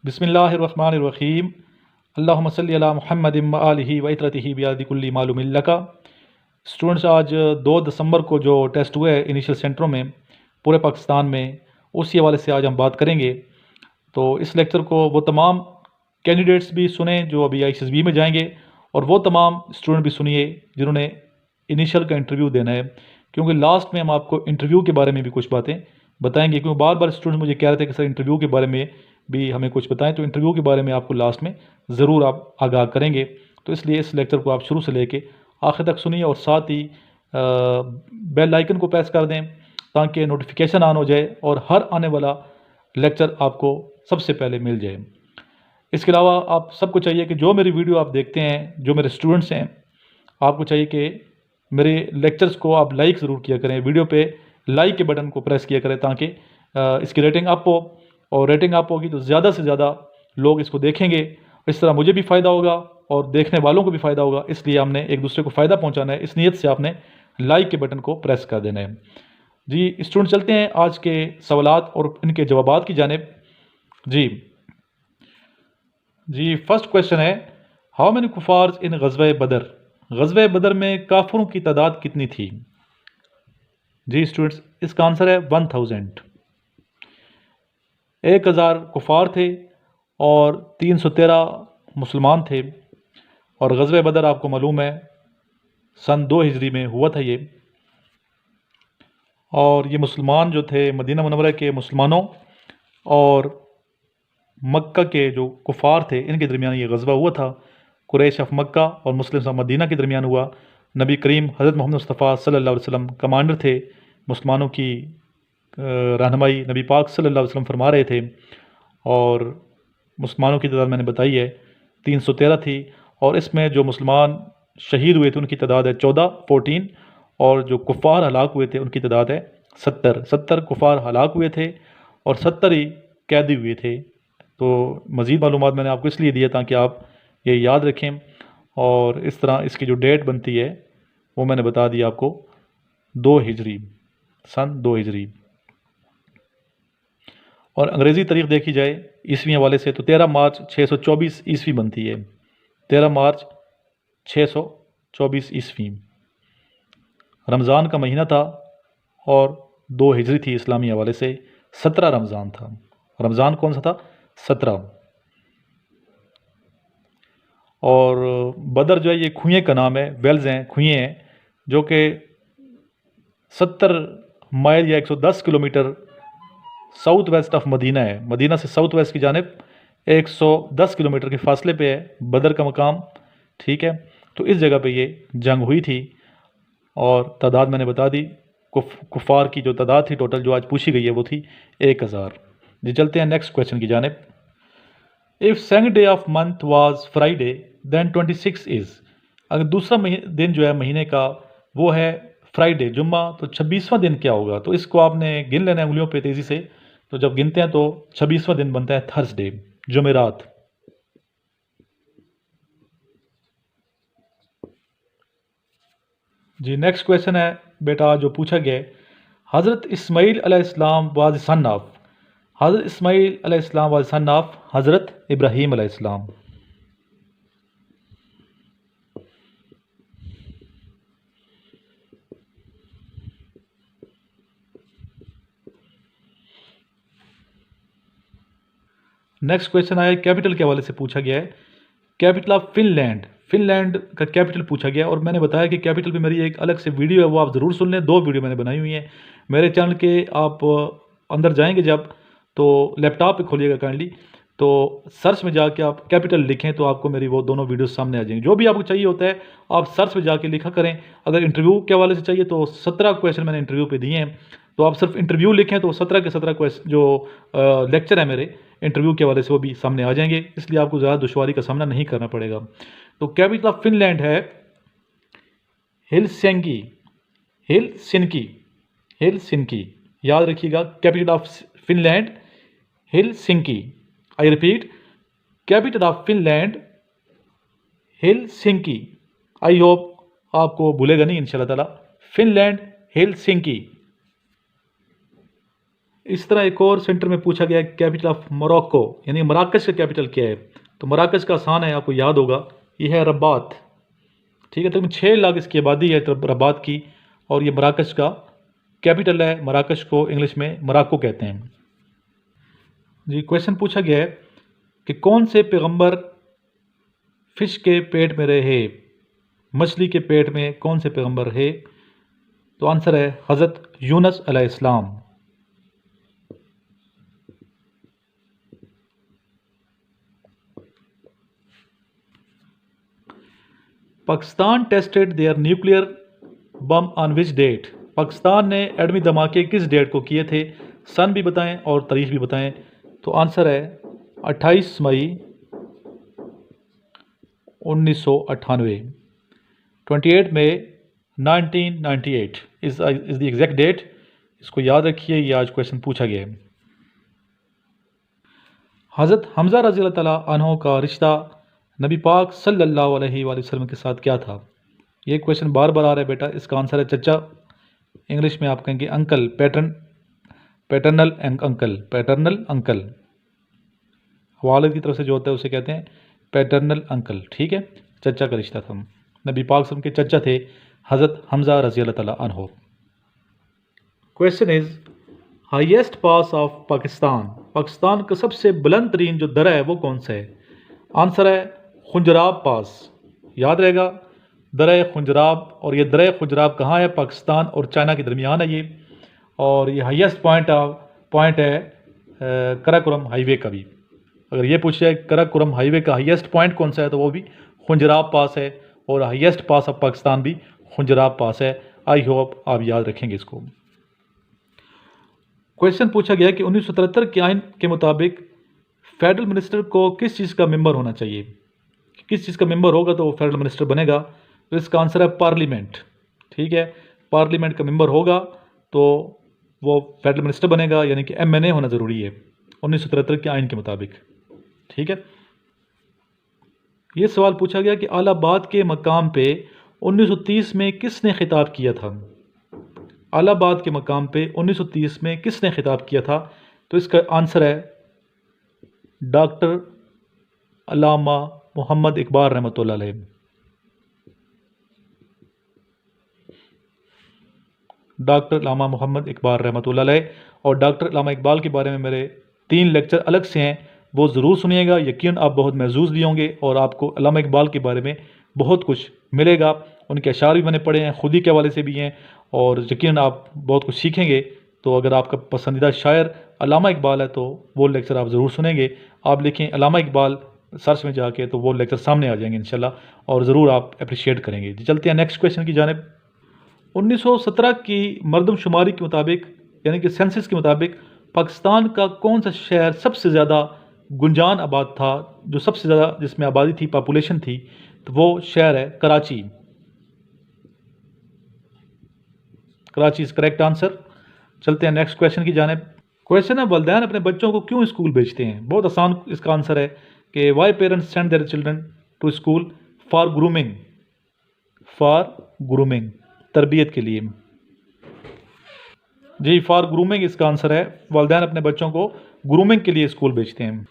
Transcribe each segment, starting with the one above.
बिस्मिल्लाहिर्रहमानिर्रहीम। अल्लाहुम्मा सल्लि अला मुहम्मदिन व आलिहि व इत्रतिहि बियादि कुल्ली मालूमिन लका। स्टूडेंट्स, आज 2 दिसंबर को जो टेस्ट हुए इनिशियल सेंटरों में पूरे पाकिस्तान में, उसी हवाले से आज हम बात करेंगे। तो इस लेक्चर को वो तमाम कैंडिडेट्स भी सुने जो अभी आईसीएसबी में जाएंगे, और वो तमाम स्टूडेंट भी सुनिए जिन्होंने इनिशियल का इंटरव्यू देना है, क्योंकि लास्ट में हम आपको इंटरव्यू के बारे में भी कुछ बातें बताएंगे। क्योंकि बार बार स्टूडेंट्स मुझे कह रहे थे कि सर इंटरव्यू के बारे में भी हमें कुछ बताएं, तो इंटरव्यू के बारे में आपको लास्ट में ज़रूर आप आगाह करेंगे। तो इसलिए इस लेक्चर को आप शुरू से लेके आखिर तक सुनिए, और साथ ही बेल आइकन को प्रेस कर दें ताकि नोटिफिकेशन ऑन हो जाए और हर आने वाला लेक्चर आपको सबसे पहले मिल जाए। इसके अलावा आप सबको चाहिए कि जो मेरी वीडियो आप देखते हैं, जो मेरे स्टूडेंट्स हैं, आपको चाहिए कि मेरे लेक्चर्स को आप लाइक ज़रूर किया करें। वीडियो पे लाइक के बटन को प्रेस किया करें ताकि इसकी रेटिंग अप हो, और रेटिंग अप होगी तो ज़्यादा से ज़्यादा लोग इसको देखेंगे। इस तरह मुझे भी फ़ायदा होगा और देखने वालों को भी फ़ायदा होगा। इसलिए हमने एक दूसरे को फ़ायदा पहुंचाना है, इस नीयत से आपने लाइक के बटन को प्रेस कर देना है। जी स्टूडेंट, चलते हैं आज के सवालात और इनके जवाबात की जानिब। जी फर्स्ट क्वेश्चन है, हाउ मेनी कुफार्स इन गज़वे बदर। गज़वे बदर में काफिरों की तादाद कितनी थी? जी स्टूडेंट्स, इसका आंसर है 1000। 1000 कुफार थे और 313 मुसलमान थे। और गज़वे बदर आपको मालूम है सन 2 हिजरी में हुआ था ये। और ये मुसलमान जो थे, मदीना मुनव्वरा के मुसलमानों और मक्का के जो कुफार थे, इनके दरमियान ये गज़वा हुआ था। कुरैश ऑफ मक्का और मुस्लिम ऑफ मदीना के दरमियान हुआ। नबी करीम हज़रत मोहम्मद मुस्तफ़ा सल्लल्लाहु अलैहि वसल्लम कमांडर थे। मुसलमानों की रहनुमाई नबी पाक सल्लल्लाहु अलैहि वसल्लम फरमा रहे थे। और मुसलमानों की तादाद मैंने बताई है 313 थी। और इसमें जो मुसलमान शहीद हुए थे उनकी तादाद है 14। और जो कुफ़ार हलाक हुए थे उनकी तादाद है 70 कुफ़ार हलाक हुए थे और 70 ही कैदी हुए थे। तो मज़ीद मालूमात मैंने आपको इसलिए दिया ताकि आप ये याद रखें। और इस तरह इसकी जो डेट बनती है वो मैंने बता दी आपको, 2 हिजरी, सन 2 हिजरी। और अंग्रेज़ी तारीख देखी जाए ईस्वी हवाले से तो 13 मार्च 624 ईस्वी बनती है। 13 मार्च 624 ईस्वी रमज़ान का महीना था और 2 हिजरी थी इस्लामी हवाले से। 17 रमज़ान था। रमज़ान कौन सा था? 17। और बदर जो है ये खुएँ का नाम है, वेल्स हैं, खुएँ हैं, जो कि 70 माइल या 110 kilometre south west of Medina है। मदीना से साउथ वेस्ट की जानिब 110 किलोमीटर के फासले पे है बदर का मकाम। ठीक है, तो इस जगह पे ये जंग हुई थी। और तादाद मैंने बता दी, कुफ़ार की जो तादाद थी टोटल जो आज पूछी गई है वो थी 1000। जी चलते हैं नेक्स्ट क्वेश्चन की जानिब। If second day of month was Friday then 26 is. अगर दूसरा दिन जो है महीने का वो है फ्राइडे, जुम्मा, तो 26वां दिन क्या होगा? तो इसको आपने गिन लेना है उंगलियों पे तेज़ी से। तो जब गिनते हैं तो 26वां दिन बनता है थर्सडे, जुमेरात। जी नेक्स्ट क्वेश्चन है बेटा जो पूछा गया है, हज़रत इस्माईल अलैहिस्सलाम वाज सन ऑफ। हज़रत इस्माईल अलैहिस्सलाम वाज सन ऑफ हज़रत इब्राहीम अलैहिस्सलाम। नेक्स्ट क्वेश्चन आया कैपिटल के हवाले से पूछा गया है, कैपिटल ऑफ फिनलैंड। फिनलैंड का कैपिटल पूछा गया और मैंने बताया कि कैपिटल पे मेरी एक अलग से वीडियो है, वो आप ज़रूर सुन लें। 2 वीडियो मैंने बनाई हुई हैं मेरे चैनल के। आप अंदर जाएंगे जब, तो लैपटॉप पे खोलिएगा काइंडली, तो सर्च में जाके आप कैपिटल लिखें तो आपको मेरी वो दोनों वीडियो सामने आ जाएंगी। जो भी आपको चाहिए होता है आप सर्च में जाके लिखा करें। अगर इंटरव्यू के हवाले से चाहिए तो 17 क्वेश्चन मैंने इंटरव्यू पे दिए हैं, तो आप सिर्फ इंटरव्यू लिखें तो 17 के 17 क्वेश्चन जो लेक्चर है मेरे इंटरव्यू के हवाले से वो भी सामने आ जाएंगे। इसलिए आपको ज़्यादा दुश्वारी का सामना नहीं करना पड़ेगा। तो कैपिटल ऑफ फिनलैंड है हेलसिंकी। हेलसिंकी, हेलसिंकी याद रखिएगा। Capital of Finland Helsinki. I repeat, capital of Finland Helsinki. I hope आपको भूलेगा नहीं इंशाल्लाह ताला। Finland Helsinki. इस तरह एक और सेंटर में पूछा गया कैपिटल ऑफ मोरक्को, यानी मराकश का कैपिटल क्या है। तो मराकश का आसान है, आपको याद होगा, ये है रबात। ठीक है, तकरीबन 6 लाख इसकी आबादी है रबात की, और ये मराकश का कैपिटल है। मराकश को इंग्लिश में मोरक्को कहते हैं। जी, क्वेश्चन पूछा गया है कि कौन से पैगंबर फिश के पेट में रहे, मछली के पेट में कौन से पैगंबर रहे। तो आंसर है हज़रत यूनुस अलैहिस्सलाम। Pakistan tested their nuclear bomb on which date. Pakistan ने एटमी धमाके किस डेट को किए थे, सन भी बताएं और तारीख भी बताएं। तो आंसर है 28 मई 1998। 28 मई 1998 इज़ द एग्जैक्ट डेट। इसको याद रखिए, ये आज क्वेश्चन पूछा गया है। हज़रत हमज़ा रज़ी अल्लाह तआला अन्हो का रिश्ता नबी पाक सल्लल्लाहु अलैहि वसल्लम के साथ क्या था। ये क्वेश्चन बार बार आ रहा है बेटा। इसका आंसर है चचा। इंग्लिश में आप कहेंगे अंकल, पैटर्नल अंकल। वालिद की तरफ से जो होता है उसे कहते हैं पैटर्नल अंकल। ठीक है, चचा का रिश्ता था। नबी पाक सल्लल्लाहु अलैहि वसल्लम के चचा थे हज़रत हमज़ा रज़ी अल्लाह तआला अन्हो। Question is highest pass of Pakistan. Pakistan का सबसे बुलंद तरीन जो दरा है वो कौन सा है। आंसर है खुंजराब पास। याद रहेगा, दरा खुंजराब। और ये दरा खुंजराब कहाँ है, पाकिस्तान और चाइना के दरमियान है ये। और ये हाईएस्ट पॉइंट है कराकोरम हाईवे का भी। अगर ये पूछ जाए कराकोरम हाईवे का हाईएस्ट पॉइंट कौन सा है, तो वो भी खुंजराब पास है। और हाईएस्ट पास ऑफ पाकिस्तान भी खुंजराब पास है। आई होप आप याद रखेंगे इसको। क्वेश्चन पूछा गया कि 1973 के आइन के मुताबिक फेडरल मिनिस्टर को किस चीज़ का मेंबर होना चाहिए। किस चीज़ का मेंबर होगा तो वो फेडरल मिनिस्टर बनेगा। तो इसका आंसर है पार्लियामेंट। ठीक है, पार्लियामेंट का मेंबर होगा तो वो फेडरल मिनिस्टर बनेगा, यानी कि MNA होना ज़रूरी है 1973 के आइन के मुताबिक। ठीक है, ये सवाल पूछा गया कि अलाहाबाद के मकाम पे 1930 में किसने खिताब किया था। अलाहाबाद के मकाम पे 1930 में किसने खिताब किया था। तो इसका आंसर है डॉक्टर अल्लामा मोहम्मद इकबाल रहमतुल्लाह अलैह। डॉक्टर अल्लामा मोहम्मद इकबाल रहमतुल्लाह अलैह। और डॉक्टर अल्लामा इकबाल के बारे में मेरे 3 लेक्चर अलग से हैं, वो ज़रूर सुनिएगा। यकीन आप बहुत महजूज़ भी होंगे और आपको अल्लामा इकबाल के बारे में बहुत कुछ मिलेगा। उनके अशार भी मैंने पढ़े हैं, खुद ही के हवाले से भी हैं, और यकीन आप बहुत कुछ सीखेंगे। तो अगर आपका पसंदीदा शायर अल्लामा इकबाल है तो वो लेक्चर आप ज़रूर सुनेंगे। आप लिखें अल्लामा इकबाल सर्च में जाके, तो वो लेक्चर सामने आ जाएंगे इंशाल्लाह, और ज़रूर आप अप्रिशिएट करेंगे। चलते हैं नेक्स्ट क्वेश्चन की जानिब। 1917 की मरदमशुमारी के मुताबिक, यानी कि सेंसस के मुताबिक, पाकिस्तान का कौन सा शहर सबसे ज़्यादा गुंजान आबाद था, जो सबसे ज़्यादा जिसमें आबादी थी, पॉपुलेशन थी। तो वो शहर है Karachi. Karachi is correct answer. चलते हैं नेक्स्ट क्वेश्चन की जानिब। क्वेश्चन है वालिदैन अपने बच्चों को क्यों स्कूल भेजते हैं। बहुत आसान इसका आंसर है कि why parents send their children to school for grooming, तरबियत के लिए। जी, फॉर ग्रूमिंग इसका आंसर है। वालिदैन अपने बच्चों को ग्रूमिंग के लिए स्कूल भेजते हैं।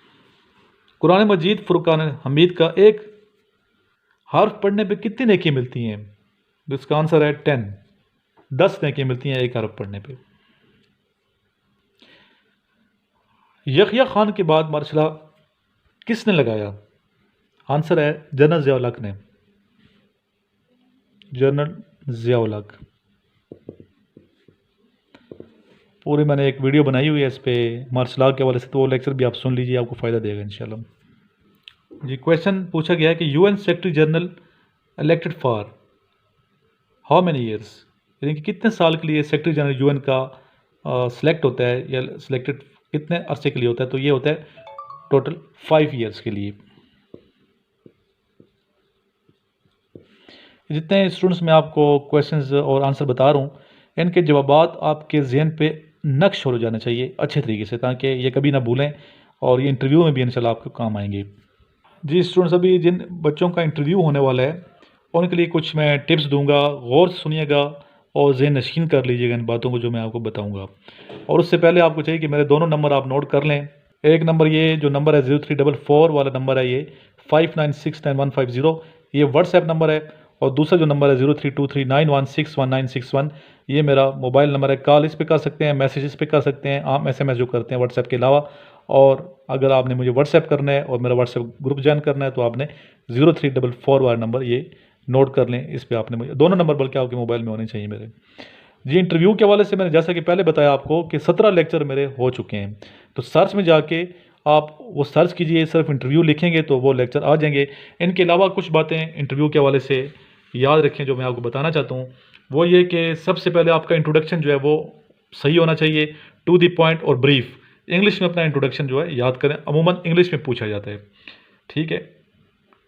कुरान मजीद फुरकान हमीद का एक हर्फ पढ़ने पे कितनी नेकी मिलती हैं। इसका आंसर है 10 नेकी मिलती हैं एक हर्फ पढ़ने पे। यहया खान के बाद मार्शल किसने लगाया। आंसर है जनरल ज़िया उल हक ने। जनरल ज़िया उल हक। पूरी मैंने एक वीडियो बनाई हुई है इस पर मार्शल के हवाले से, तो वो लेक्चर भी आप सुन लीजिए, आपको फ़ायदा देगा इंशाल्लाह। जी, क्वेश्चन पूछा गया है कि UN secretary general elected for how many years, यानी कि कितने साल के लिए सेक्रेटरी जनरल UN का सिलेक्ट होता है, या सिलेक्टेड कितने अरसे के लिए होता है। तो ये होता है टोटल 5 ईयर्स के लिए। जितने स्टूडेंट्स मैं आपको क्वेश्चंस और आंसर बता रहा हूँ, इनके जवाबात आपके जहन पे नक्श हो जाना चाहिए अच्छे तरीके से, ताकि ये कभी ना भूलें और ये इंटरव्यू में भी इंशाल्लाह आपको काम आएंगे। जी स्टूडेंट्स, अभी जिन बच्चों का इंटरव्यू होने वाला है उनके लिए कुछ मैं टिप्स दूंगा, गौर से सुनिएगा और ज़हन नशीन कर लीजिएगा इन बातों को जो मैं आपको बताऊंगा। और उससे पहले आपको चाहिए कि मेरे दोनों नंबर आप नोट कर लें। एक नंबर, ये जो नंबर है 0344 वाला नंबर है, ये 59699150, ये व्हाट्सएप नंबर है। और दूसरा जो नंबर है 032391619161, ये मेरा मोबाइल नंबर है। कॉल इस पे कर सकते हैं, मैसेज इस पे कर सकते हैं, आप SMS जो करते हैं व्हाट्सएप के अलावा। और अगर आपने मुझे व्हाट्सएप करना है और मेरा व्हाट्सएप ग्रुप ज्वाइन करना है तो आपने 0344 वाला नंबर ये नोट कर लें। इस पर आपने मुझे दोनों नंबर बल्कि आपके मोबाइल में होने चाहिए मेरे। जी, इंटरव्यू के हवाले से मैंने जैसा कि पहले बताया आपको कि 17 लेक्चर मेरे हो चुके हैं। तो सर्च में जाके आप वो सर्च कीजिए, सिर्फ इंटरव्यू लिखेंगे तो वो लेक्चर आ जाएंगे। इनके अलावा कुछ बातें इंटरव्यू के हवाले से याद रखें जो मैं आपको बताना चाहता हूँ। वो ये कि सबसे पहले आपका इंट्रोडक्शन जो है वो सही होना चाहिए, टू द पॉइंट और ब्रीफ। इंग्लिश में अपना इंट्रोडक्शन जो है याद करें, अमूमन इंग्लिश में पूछा जाता है, ठीक है।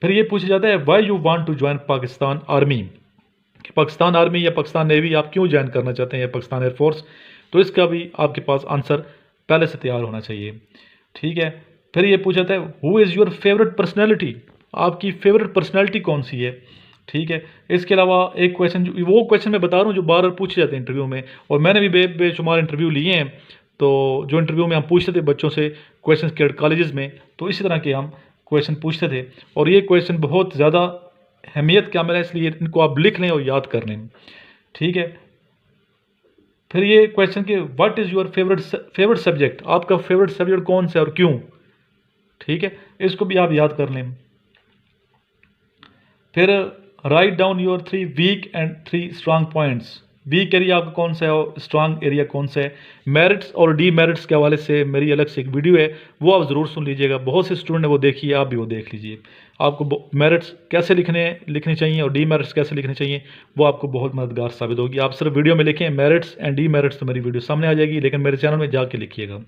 फिर ये पूछा जाता है why you want to join Pakistan army, कि पाकिस्तान आर्मी या पाकिस्तान नेवी आप क्यों ज्वाइन करना चाहते हैं, या पाकिस्तान एयरफोर्स। तो इसका भी आपके पास आंसर पहले से तैयार होना चाहिए, ठीक है। फिर ये पूछा जाता है who is your favourite personality, आपकी फेवरेट पर्सनैलिटी कौन सी है, ठीक है। इसके अलावा एक क्वेश्चन, वो क्वेश्चन मैं बता रहा हूँ जो बार बार पूछे जाते हैं इंटरव्यू में, और मैंने भी बेशुमार इंटरव्यू लिए हैं। तो जो इंटरव्यू में हम पूछते थे बच्चों से क्वेश्चन के कॉलेजेस में, तो इसी तरह के हम क्वेश्चन पूछते थे। और ये क्वेश्चन बहुत ज़्यादा अहमियत क्या मिला, इसलिए इनको आप लिख लें और याद कर लें, ठीक है। फिर ये क्वेश्चन कि what is your favourite subject, आपका फेवरेट सब्जेक्ट कौन सा है और क्यों, ठीक है, इसको भी आप याद कर लें। फिर write down your 3 weak and 3 strong points, weak area आपका कौन सा है और स्ट्रांग एरिया कौन सा है। मेरिट्स और डीमेरिट्स के हवाले से मेरी अलग से एक वीडियो है, वो आप ज़रूर सुन लीजिएगा, बहुत से स्टूडेंट है वो देखिए, आप भी वो देख लीजिए। आपको मेरिट्स कैसे लिखने चाहिए और डीमेरिट्स कैसे लिखने चाहिए, वो आपको बहुत मददगार साबित होगी। आप सिर्फ वीडियो में लिखें मेरिट्स एंड डीमेरिट्स तो मेरी वीडियो सामने आ जाएगी, लेकिन मेरे चैनल में जाके लिखिएगा।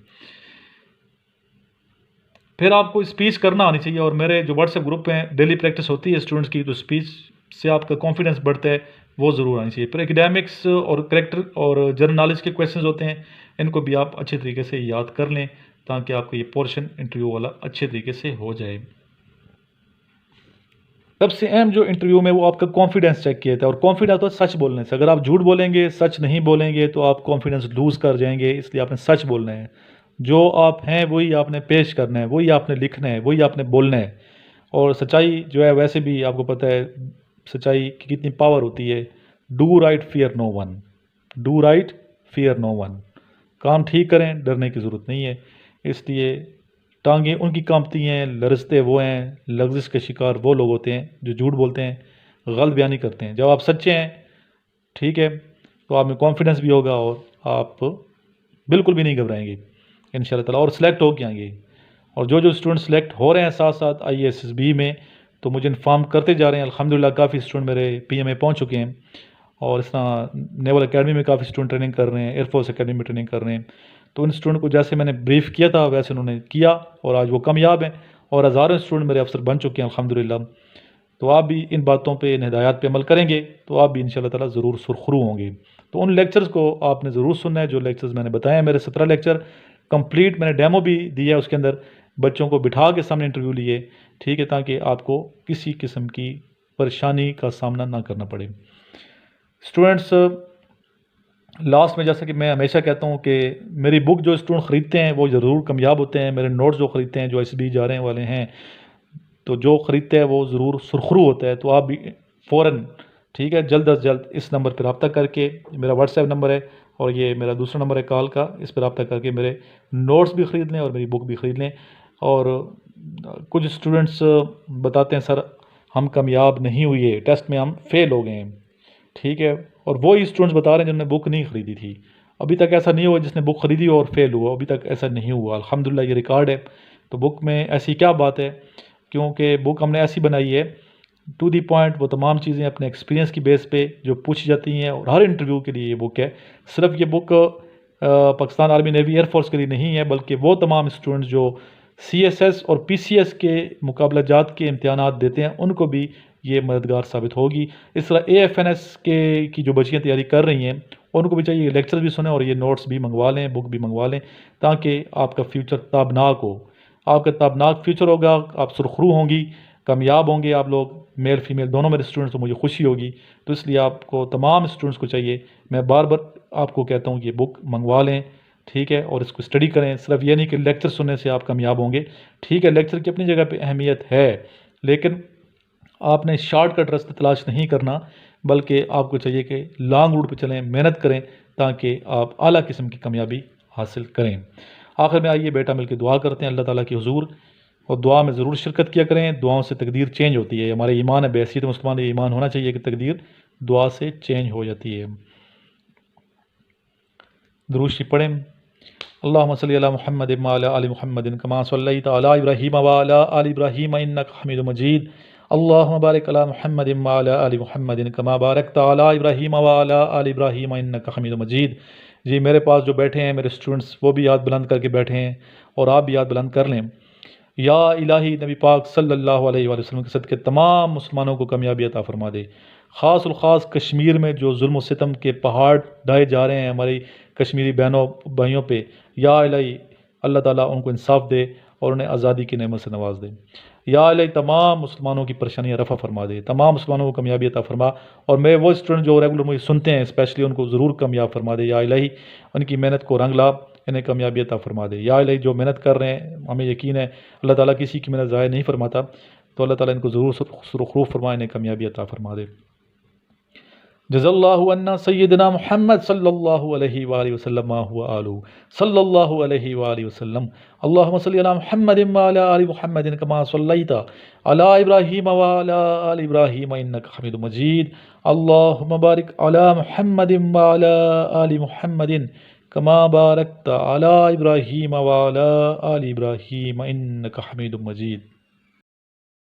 फिर आपको स्पीच करना आनी चाहिए, और मेरे जो व्हाट्सएप ग्रुप हैं डेली प्रैक्टिस होती है स्टूडेंट्स की, तो स्पीच से आपका कॉन्फिडेंस बढ़ता है, वो ज़रूर आनी चाहिए। फिर एकेडमिक्स और करेक्टर और जनरल नॉलेज के क्वेश्चंस होते हैं, इनको भी आप अच्छे तरीके से याद कर लें ताकि आपका ये पोर्शन इंटरव्यू वाला अच्छे तरीके से हो जाए। सबसे अहम जो इंटरव्यू में वो आपका कॉन्फिडेंस चेक किया था, और कॉन्फिडेंस तो सच बोलने से, अगर आप झूठ बोलेंगे, सच नहीं बोलेंगे तो आप कॉन्फिडेंस लूज़ कर जाएंगे, इसलिए आपने सच बोलना है। जो आप हैं वही आपने पेश करना है, वही आपने लिखना है, वही आपने बोलना है। और सच्चाई जो है वैसे भी आपको पता है सच्चाई की कितनी पावर होती है। Do right fear no one, do right fear no one, काम ठीक करें, डरने की ज़रूरत नहीं है। इसलिए टांगें उनकी कांपती हैं, लरजते वो हैं, लफ्ज़ के शिकार वो लोग होते हैं जो झूठ बोलते हैं, गलत बयानी करते हैं। जब आप सच्चे हैं, ठीक है, तो आप में कॉन्फिडेंस भी होगा और आप बिल्कुल भी नहीं घबराएंगे इंशाल्लाह ताला, और सिलेक्ट हो के आएंगे। और जो जो स्टूडेंट सेलेक्ट हो रहे हैं साथ साथ IASSB में, तो मुझे इन्फॉर्म करते जा रहे हैं। अल्हम्दुलिल्लाह काफ़ी स्टूडेंट मेरे PMA पहुंच चुके हैं, और इस तरह नेवल अकेडमी में काफ़ी स्टूडेंट ट्रेनिंग कर रहे हैं, एयरफोर्स अकेडमी में ट्रेनिंग कर रहे हैं। तो उन स्टूडेंट को जैसे मैंने ब्रीफ किया था वैसे उन्होंने किया, और आज वो कामयाब हैं, और हज़ारों स्टूडेंट मेरे अफसर बन चुके हैं अल्हम्दुलिल्लाह। तो आप भी इन बातों पे, इन हिदायत पे अमल करेंगे तो आप भी इंशाल्लाह ताला ज़रूर सुरखरू होंगे। तो उन लेक्चर्स को आपने ज़रूर सुनना है जो लेक्चर्स मैंने बताए हैं। मेरे 17 लेक्चर कंप्लीट, मैंने डेमो भी दिया है उसके अंदर, बच्चों को बिठा के सामने इंटरव्यू लिए, ठीक है, ताकि आपको किसी किस्म की परेशानी का सामना ना करना पड़े। स्टूडेंट्स, लास्ट में जैसा कि मैं हमेशा कहता हूँ कि मेरी बुक जो स्टूडेंट ख़रीदते हैं वो ज़रूर कामयाब होते हैं। मेरे नोट्स जो ख़रीदते हैं, जो SB जा रहे वाले हैं, तो जो ख़रीदते हैं वो ज़रूर सुरखरू होता है। तो आप भी फ़ौरन, ठीक है, जल्द अज जल्द इस नंबर पर रब्ता करके, मेरा व्हाट्सएप नंबर है और ये मेरा दूसरा नंबर है कॉल का, इस पर रब्ता करके मेरे नोट्स भी ख़रीद लें और मेरी बुक भी ख़रीद लें। और कुछ स्टूडेंट्स बताते हैं सर हम कामयाब नहीं हुए, टेस्ट में हम फेल हो गए हैं, ठीक है, और वो ही स्टूडेंट्स बता रहे हैं जिन्होंने बुक नहीं ख़रीदी थी। अभी तक ऐसा नहीं हुआ जिसने बुक ख़रीदी और फेल हुआ, अभी तक ऐसा नहीं हुआ, अल्हम्दुलिल्लाह ये रिकॉर्ड है। तो बुक में ऐसी क्या बात है, क्योंकि बुक हमने ऐसी बनाई है टू दी पॉइंट, वो तमाम चीज़ें अपने एक्सपीरियंस की बेस पे जो पूछी जाती हैं, और हर इंटरव्यू के लिए ये बुक है। सिर्फ ये book Pakistan army navy air force के लिए नहीं है, बल्कि वो तमाम स्टूडेंट्स जो CSS और PCS के मुकाबला जात के इम्तहानात देते हैं उनको भी ये मददगार साबित होगी। इस तरह AFNS की जो बच्चियाँ तैयारी कर रही हैं उनको भी चाहिए लेक्चर भी सुने और ये नोट्स भी मंगवा लें, बुक भी मंगवा लें, ताकि आपका फ्यूचर ताबनाक हो। आपका ताबनाक फ्यूचर होगा, आप सुरखरू होंगी, कामयाब होंगे आप लोग। मेल फीमेल दोनों मेरे स्टूडेंट्स, तो मुझे खुशी होगी। तो इसलिए आपको तमाम स्टूडेंट्स को चाहिए, मैं बार बार आपको कहता हूँ कि ये बुक मंगवा लें, ठीक है, और इसको स्टडी करें। सिर्फ ये नहीं कि लेक्चर सुनने से आप कामयाब होंगे, ठीक है, लेक्चर की अपनी जगह पे अहमियत है, लेकिन आपने शॉर्टकट रास्ते तलाश नहीं करना, बल्कि आपको चाहिए कि लॉन्ग रूट पे चलें, मेहनत करें, ताकि आप आला किस्म की कामयाबी हासिल करें। आखिर में आइए बेटा मिलकर दुआ करते हैं अल्लाह ताला की हुजूर, और दुआ में ज़रूर शिरकत किया करें। दुआओं से तकदीर चेंज होती है, हमारा ईमान है, बहसीत मुसलमान ये ईमान होना चाहिए कि तकदीर दुआ से चेंज हो जाती है। दुरूशी पढ़ें। अल्लाहुम्मा सल्लि अला मुहम्मद व अला आलि मुहम्मदिन कमा सल्लैता अला इब्राहीम व अला आलि इब्राहीम इन्नका हमीदुम मजीद। अल्लाहुम्मा बारिक अला मुहम्मद व अला आलि मुहम्मदिन कमा बारकता अला इब्राहीम व अला आलि इब्राहीम इन्नका हमीदुम मजीद। जी मेरे पास जो बैठे हैं मेरे स्टूडेंट्स, वो भी याद बुलंद करके बैठे हैं, और आप भी याद बुलंद कर लें। या इलाही नबी पाक सल्लल्लाहु अलैहि वसल्लम के सदक़े तमाम मुसलमानों को कामयाबी अता फरमा दे। ख़ास और ख़ास कश्मीर में जो जुल्म और सितम के पहाड़ ढाए जा रहे हैं हमारी कश्मीरी बहनों भाइयों पे, या इलाही अल्लाह ताला उनको इंसाफ दे और उन्हें आज़ादी की नेमत से नवाज दे। या इलाही तमाम मुसलमानों की परेशानियाँ रफ़ा फरमा दे, तमाम मुसलमानों को कामयाबी अता फरमा। और मैं वो स्टूडेंट जो रेगुलर मुझे सुनते हैं स्पेशली, उनको ज़रूर कामयाब फरमा दे। या इलाही उनकी मेहनत को रंग ला, इन्हें कामयाबी अता फरमा दे। या इलाही जो मेहनत कर रहे हैं, हमें यकीन है अल्लाह ताला किसी की मेहनत ज़ाया नहीं फरमाता, तो अल्लाह ताला इनको ज़रूर सुरखरूफ फरमा, इन्हें कामयाबी अता फरमा दे। जज़ल्लाहु अन्ना सय्यदना मुहम्मद सल्लल्लाहु अलैहि वसल्लम हुआ आलू सल्लल्लाहु अलैहि वसल्लम। अल्लाहुम्मा सल्लि अला मुहम्मदिन व अला आलि मुहम्मदिन कमा सल्लैता अला इब्राहीम व अला आलि इब्राहीम इन्नका हमीदुम मजीद। अल्लाहुम्मा बारिक अला मुहम्मदिन व अला आलि मुहम्मदिन कमा बारकता अला इब्राहीम व अला आलि इब्राहीम इन्नका हमीदुम मजीद।